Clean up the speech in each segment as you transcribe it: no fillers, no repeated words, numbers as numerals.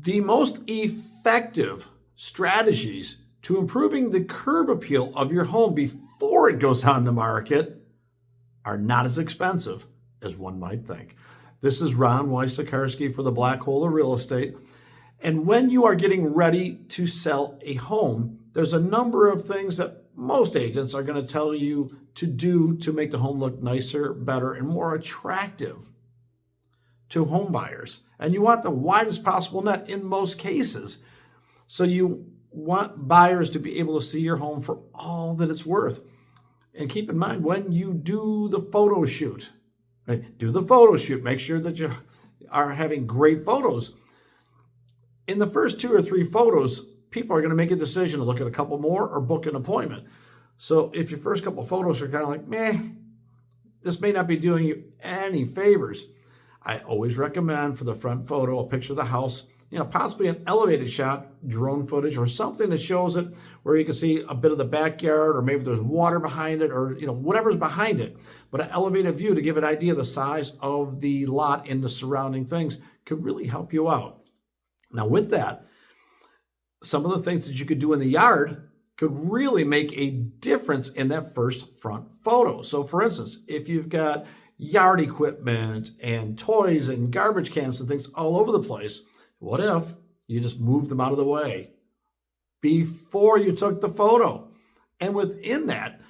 The most effective strategies to improving the curb appeal of your home before it goes on the market are not as expensive as one might think. This is Ron Wysakarski for the Black Hole of Real Estate. And when you are getting ready to sell a home, there's a number of things that most agents are going to tell you to do to make the home look nicer, better, and more attractive to home buyers. And you want the widest possible net in most cases. So you want buyers to be able to see your home for all that it's worth. And keep in mind, when you do the photo shoot, right, do the photo shoot, make sure that you are having great photos. In the first 2 or 3 photos, people are going to make a decision to look at a couple more or book an appointment. So if your first couple photos are kind of like, meh, this may not be doing you any favors. I always recommend for the front photo, a picture of the house, possibly an elevated shot, drone footage, or something that shows it where you can see a bit of the backyard, or maybe there's water behind it, or whatever's behind it. But an elevated view to give an idea of the size of the lot and the surrounding things could really help you out. Now with that, some of the things that you could do in the yard could really make a difference in that first front photo. So for instance, if you've got yard equipment and toys and garbage cans and things all over the place, what if you just moved them out of the way before you took the photo? And within that,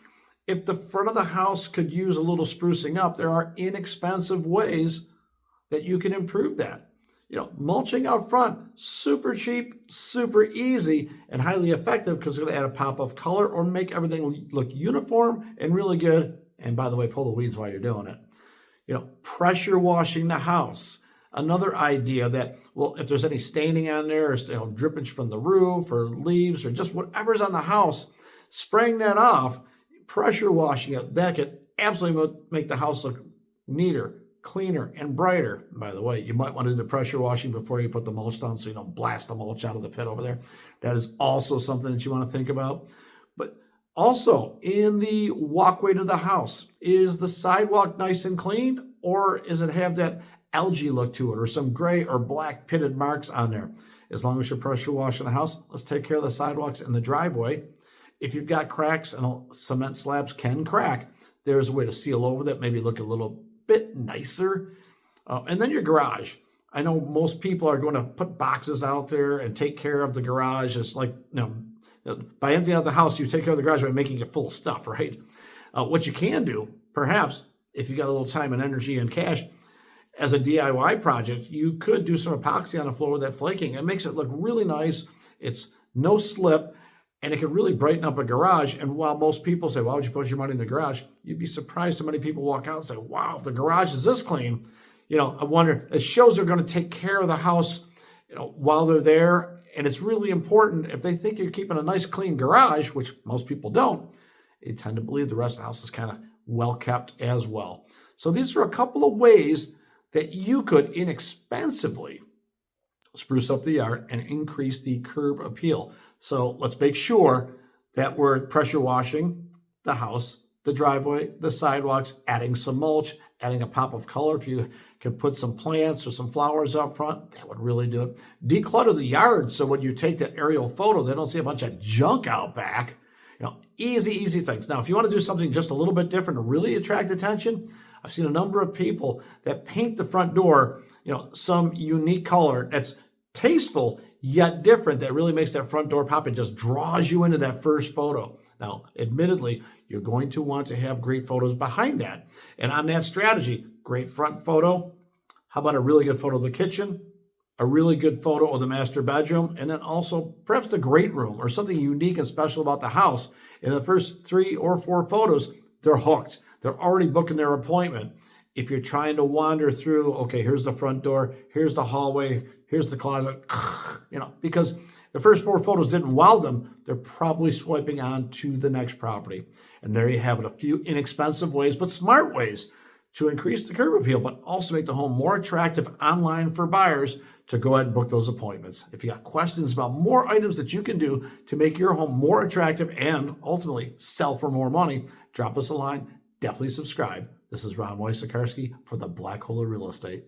if the front of the house could use a little sprucing up, there are inexpensive ways that you can improve that. Mulching out front, super cheap, super easy, and highly effective because it's going to add a pop of color or make everything look uniform and really good. And by the way, pull the weeds while you're doing it. Pressure washing the house. Another idea that, well, if there's any staining on there, or drippage from the roof or leaves or just whatever's on the house, spraying that off, pressure washing it, that could absolutely make the house look neater, cleaner, and brighter. By the way, you might want to do the pressure washing before you put the mulch down so you don't blast the mulch out of the pit over there. That is also something that you want to think about. But also, in the walkway to the house, is the sidewalk nice and clean, or does it have that algae look to it or some gray or black pitted marks on there? As long as you're pressure washing the house, let's take care of the sidewalks in the driveway. If you've got cracks, and cement slabs can crack, there's a way to seal over that, maybe look a little bit nicer. And then your garage. I know most people are going to put boxes out there and take care of the garage. It's like, by emptying out the house, you take care of the garage by making it full of stuff, right? What you can do, perhaps, if you got a little time and energy and cash, as a DIY project, you could do some epoxy on the floor with that flaking. It makes it look really nice. It's no slip, and it can really brighten up a garage. And while most people say, why would you put your money in the garage? You'd be surprised how many people walk out and say, wow, if the garage is this clean, I wonder, it shows they're going to take care of the house, while they're there. And it's really important, if they think you're keeping a nice clean garage, which most people don't, they tend to believe the rest of the house is kind of well kept as well. So these are a couple of ways that you could inexpensively spruce up the yard and increase the curb appeal. So let's make sure that we're pressure washing the house, the driveway, the sidewalks, adding some mulch, adding a pop of color. If you can put some plants or some flowers up front, that would really do it. Declutter the yard so when you take that aerial photo, they don't see a bunch of junk out back. Easy things. Now, if you want to do something just a little bit different to really attract attention, I've seen a number of people that paint the front door, some unique color that's tasteful yet different, that really makes that front door pop and just draws you into that first photo. Now, admittedly, you're going to want to have great photos behind that. And on that strategy, great front photo. How about a really good photo of the kitchen, a really good photo of the master bedroom, and then also perhaps the great room or something unique and special about the house. In the first 3 or 4 photos, they're hooked. They're already booking their appointment. If you're trying to wander through, okay, here's the front door, here's the hallway, here's the closet, because the first 4 photos didn't wow them, they're probably swiping on to the next property. And there you have it, a few inexpensive ways, but smart ways to increase the curb appeal, but also make the home more attractive online for buyers to go ahead and book those appointments. If you got questions about more items that you can do to make your home more attractive and ultimately sell for more money, drop us a line. Definitely subscribe. This is Ron Wysakarski for the Black Hole of Real Estate.